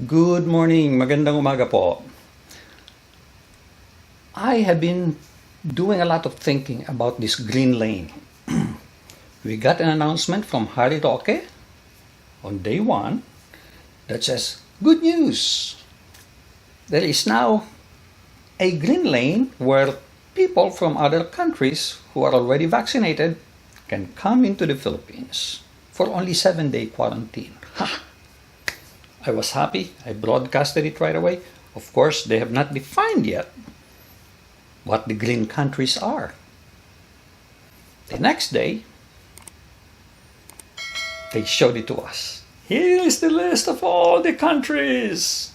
Good morning, magandang umaga po. I have been doing a lot of thinking about this green lane. We got an announcement from Harry Roque on day one that says, good news! There is now a green lane where people from other countries who are already vaccinated can come into the Philippines for only 7-day quarantine. Ha! I was happy. I broadcasted it right away. Of course, they have not defined yet what the green countries are. The next day, they showed it to us. Here is the list of all the countries.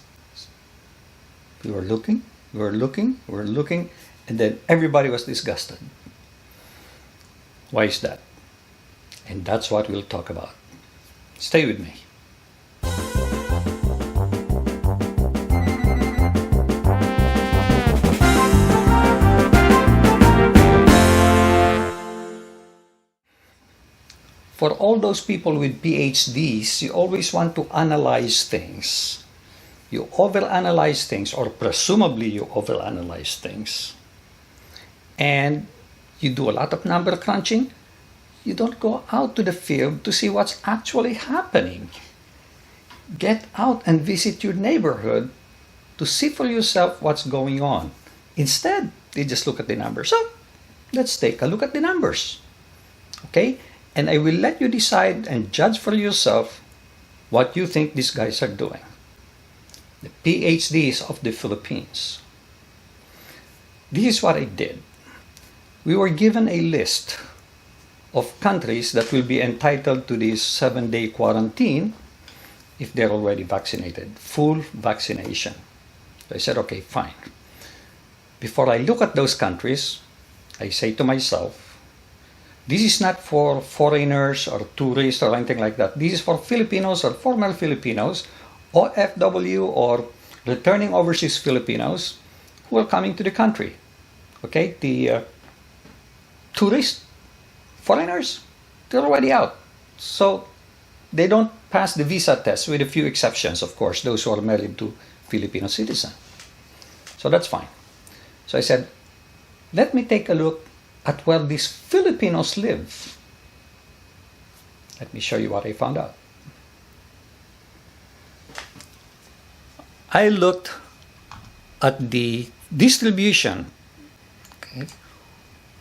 We were looking, and then everybody was disgusted. Why is that? And that's what we'll talk about. Stay with me. For all those people with PhDs, you always want to analyze things. You overanalyze things, or presumably you overanalyze things. And you do a lot of number crunching. You don't go out to the field to see what's actually happening. Get out and visit your neighborhood to see for yourself what's going on. Instead, you just look at the numbers. So, let's take a look at the numbers. Okay? And I will let you decide and judge for yourself what you think these guys are doing. The PhDs of the Philippines. This is what I did. We were given a list of countries that will be entitled to this 7-day quarantine if they're already vaccinated. Full vaccination. So I said, okay, fine. Before I look at those countries, I say to myself, this is not for foreigners or tourists or anything like that. This is for Filipinos or former Filipinos, OFW or returning overseas Filipinos who are coming to the country. Okay, the tourists, foreigners, they're already out. So they don't pass the visa test, with a few exceptions, of course, those who are married to Filipino citizens. So that's fine. So I said, let me take a look at where these Filipinos live. Let me show you what I found out. I looked at the distribution, okay,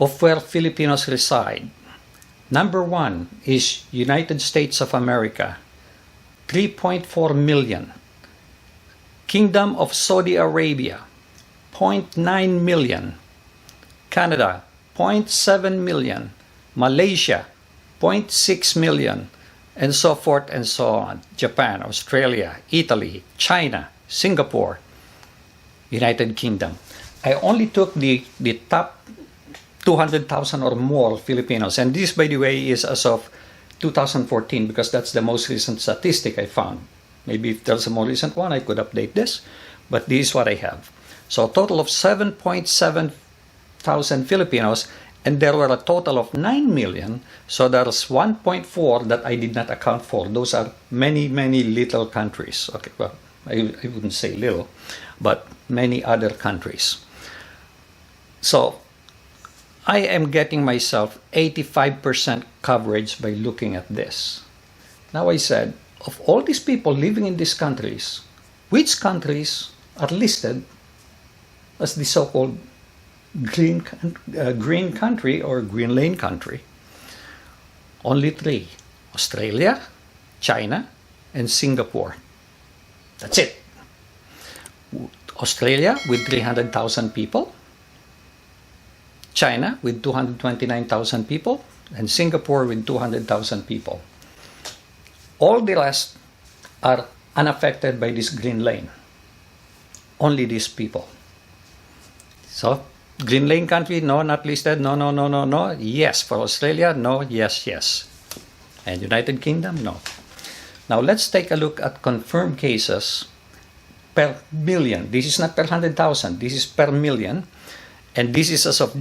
of where Filipinos reside. Number one is United States of America, 3.4 million. Kingdom of Saudi Arabia, 0.9 million. Canada, 0.7 million, Malaysia, 0.6 million, and so forth and so on. Japan, Australia, Italy, China, Singapore, United Kingdom. I only took the top 200,000 or more Filipinos, and this, by the way, is as of 2014 because that's the most recent statistic I found. Maybe if there's a more recent one, I could update this, but this is what I have. So a total of 7.7 thousand Filipinos, and there were a total of 9 million, so there's 1.4 that I did not account for. Those are many little countries. Okay, well, I wouldn't say little, but many other countries. So I am getting myself 85% coverage by looking at this. Now I said, of all these people living in these countries, which countries are listed as the so-called green country or green lane country? Only 3: Australia, China, and Singapore. That's it. Australia with 300,000 people, China with 229,000 people, and Singapore with 200,000 people. All the rest are unaffected by this green lane. Only these people. So, green lane country, no, not listed, no. Yes, for Australia, no, yes. And United Kingdom, no. Now, let's take a look at confirmed cases per million. This is not per 100,000, this is per million. And this is as of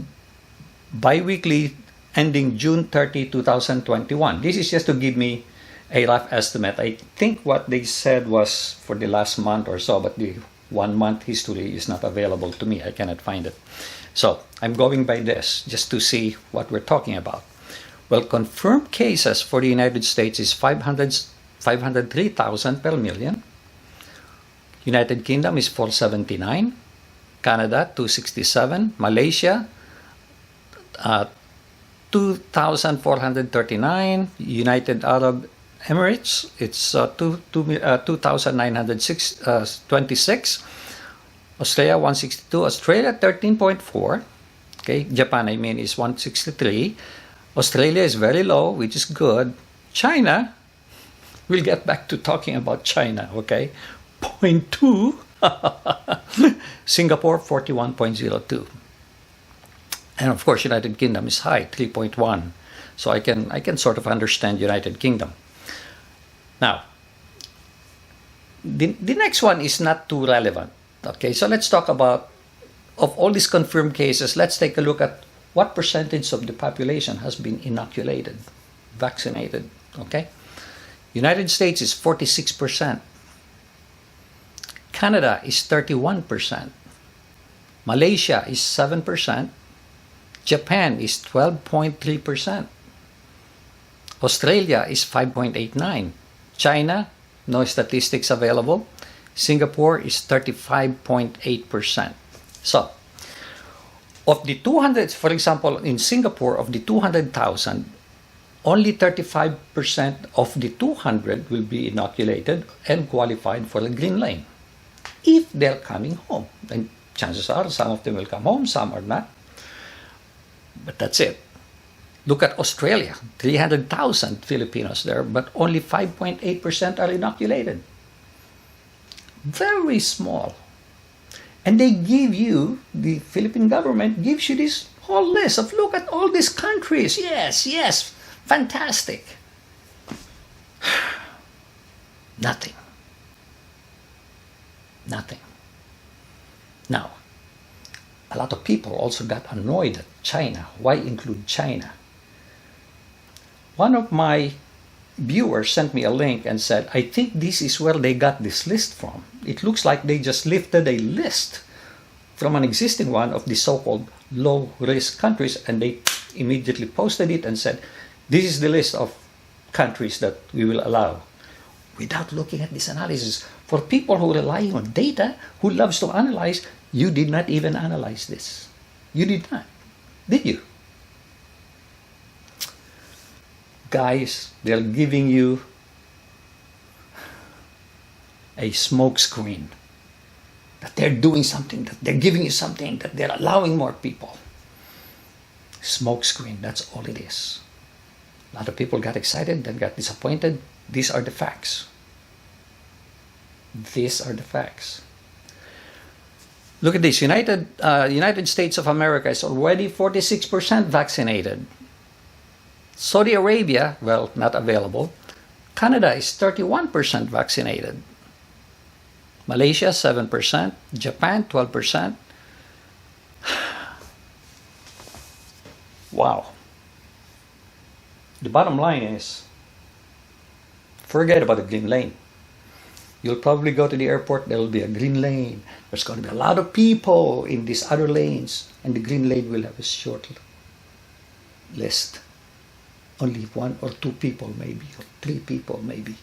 bi-weekly ending June 30, 2021. This is just to give me a rough estimate. I think what they said was for the last month or so, but the 1 month history is not available to me. I cannot find it. So I'm going by this just to see what we're talking about. Well, confirmed cases for the United States is 503,000 per million. United Kingdom is 479. Canada, 267. Malaysia, 2,439. United Arab Emirates, it's 2,926. Australia, 162. Australia, 13.4. Okay, Japan, I mean, is 163. Australia is very low, which is good. China, we'll get back to talking about China, okay? 0.2. Singapore, 41.02. And of course, United Kingdom is high, 3.1. So I can sort of understand United Kingdom. Now, the next one is not too relevant. Okay, so let's talk about, of all these confirmed cases, let's take a look at what percentage of the population has been inoculated, vaccinated. Okay, United States is 46%. Canada is 31%. Malaysia is 7%. Japan is 12.3%. Australia is 5.89%. China, no statistics available. Singapore is 35.8%. So, of the 200, for example, in Singapore, of the 200,000, only 35% of the 200 will be inoculated and qualified for the green lane. If they're coming home, then chances are some of them will come home, some are not. But that's it. Look at Australia, 300,000 Filipinos there, but only 5.8% are inoculated. Very small. And they give you, the Philippine government gives you this whole list of, look at all these countries. Yes, yes, fantastic. Nothing. Nothing. Now, a lot of people also got annoyed at China. Why include China? One of my viewers sent me a link and said, I think this is where they got this list from. It looks like they just lifted a list from an existing one of the so-called low-risk countries, and they immediately posted it and said, this is the list of countries that we will allow, without looking at this analysis. For people who rely on data, who loves to analyze, you did not even analyze this. You did not. Did you? Guys, they're giving you a smoke screen. That they're doing something, that they're giving you something, that they're allowing more people. Smoke screen, that's all it is. A lot of people got excited, then got disappointed. These are the facts. These are the facts. Look at this. United States of America is already 46% vaccinated. Saudi Arabia, well, not available. Canada is 31% vaccinated. Malaysia, 7%. Japan, 12%. Wow. The bottom line is, forget about the green lane. You'll probably go to the airport, there will be a green lane. There's going to be a lot of people in these other lanes, and the green lane will have a short list. Only 1 or 2 people maybe, or 3 people maybe.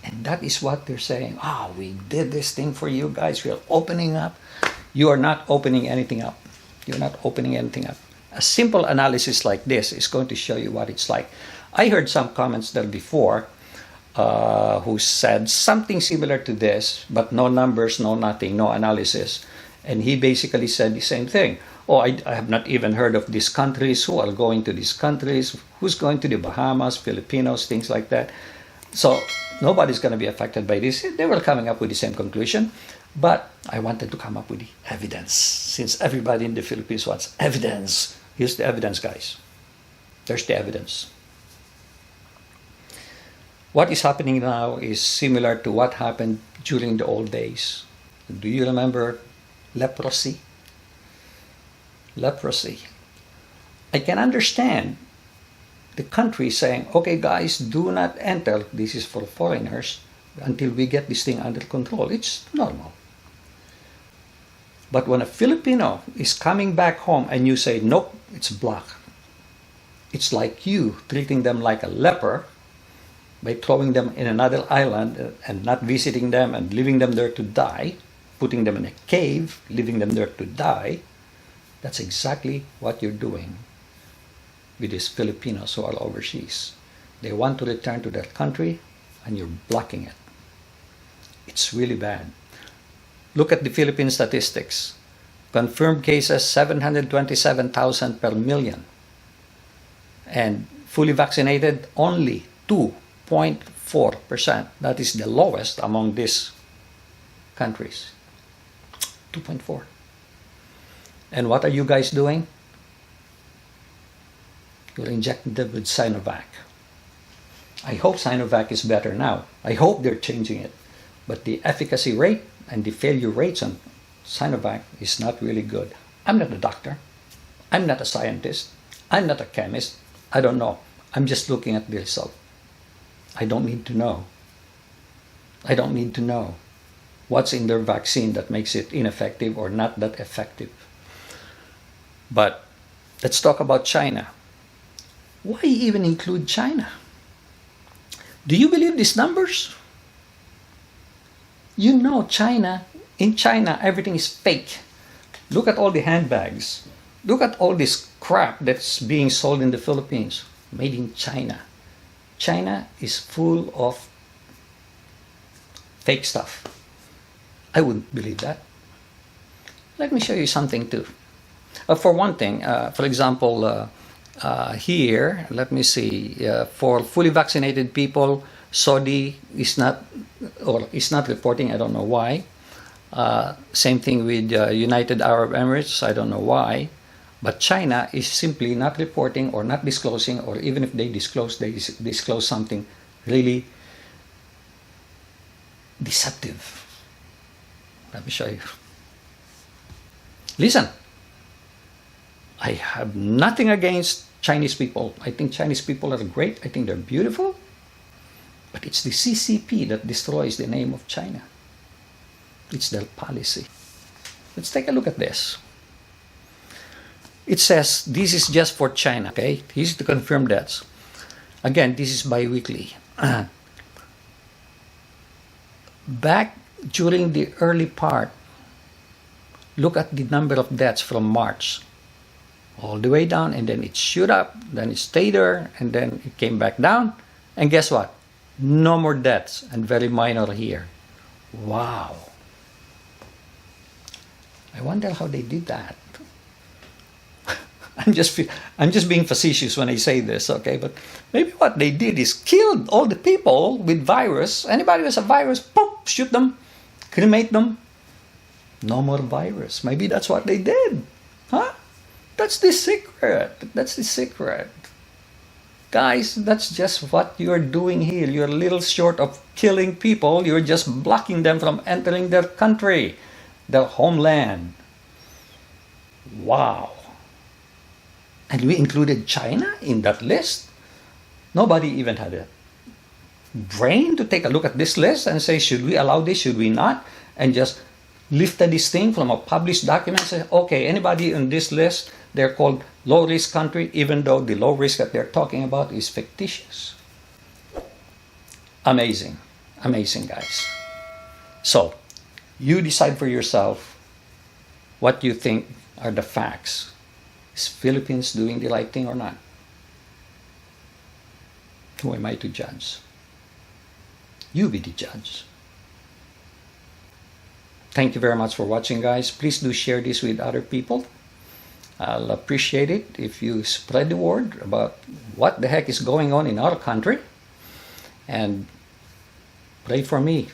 And that is what they're saying. We did this thing for you guys. We are opening up. You are not opening anything up. You're not opening anything up. A simple analysis like this is going to show you what it's like. I heard some comments there before who said something similar to this, but no numbers, no nothing, no analysis. And he basically said the same thing. I have not even heard of these countries. Who are going to these countries? Who's going to the Bahamas, Filipinos, things like that. So nobody's going to be affected by this. They were coming up with the same conclusion. But I wanted to come up with the evidence. Since everybody in the Philippines wants evidence. Here's the evidence, guys. There's the evidence. What is happening now is similar to what happened during the old days. Do you remember leprosy? Leprosy. I can understand the country saying, okay guys, do not enter, this is for foreigners, until we get this thing under control. It's normal. But when a Filipino is coming back home and you say, nope, it's blocked, it's like you treating them like a leper by throwing them in another island and not visiting them and leaving them there to die, putting them in a cave, leaving them there to die. That's exactly what you're doing with these Filipinos who are overseas. They want to return to their country and you're blocking it. It's really bad. Look at the Philippine statistics. Confirmed cases, 727,000 per million. And fully vaccinated, only 2.4%. That is the lowest among these countries. 2.4. And what are you guys doing? You're injecting them with Sinovac. I hope Sinovac is better now. I hope they're changing it. But the efficacy rate and the failure rates on Sinovac is not really good. I'm not a doctor. I'm not a scientist. I'm not a chemist. I don't know. I'm just looking at the result. I don't need to know. I don't need to know what's in their vaccine that makes it ineffective or not that effective. But let's talk about China. Why even include China? Do you believe these numbers? You know in China, everything is fake. Look at all the handbags. Look at all this crap that's being sold in the Philippines, made in China. China is full of fake stuff. I wouldn't believe that. Let me show you something too. For one thing, for example, here, let me see, for fully vaccinated people, Saudi is not reporting, I don't know why. Same thing with United Arab Emirates, I don't know why. But China is simply not reporting or not disclosing, or even if they disclose something really deceptive. Let me show you. Listen, I have nothing against Chinese people. I think Chinese people are great. I think they're beautiful. But it's the CCP that destroys the name of China. It's their policy. Let's take a look at this. It says this is just for China, okay? Here's the confirmed deaths. Again, this is bi-weekly. Back during the early part, look at the number of deaths from March. All the way down, and then it shoot up, then it stayed there, and then it came back down. And guess what? No more deaths, and very minor here. Wow. I wonder how they did that. I'm just being facetious when I say this, okay? But maybe what they did is killed all the people with virus. Anybody who has a virus, poof, shoot them, cremate them. No more virus. Maybe that's what they did. Huh? That's the secret. That's the secret. Guys, that's just what you're doing here. You're a little short of killing people. You're just blocking them from entering their country, their homeland. Wow. And we included China in that list. Nobody even had a brain to take a look at this list and say, should we allow this, should we not? And just lifted this thing from a published document and say, okay, anybody in this list, they're called low-risk country, even though the low risk that they're talking about is fictitious. Amazing. Amazing, guys. So, you decide for yourself what you think are the facts. Is Philippines doing the right thing or not? Who am I to judge? You be the judge. Thank you very much for watching, guys. Please do share this with other people. I'll appreciate it if you spread the word about what the heck is going on in our country. And pray for me,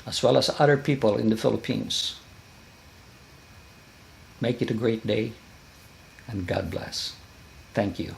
as well as other people in the Philippines. Make it a great day, and God bless. Thank you.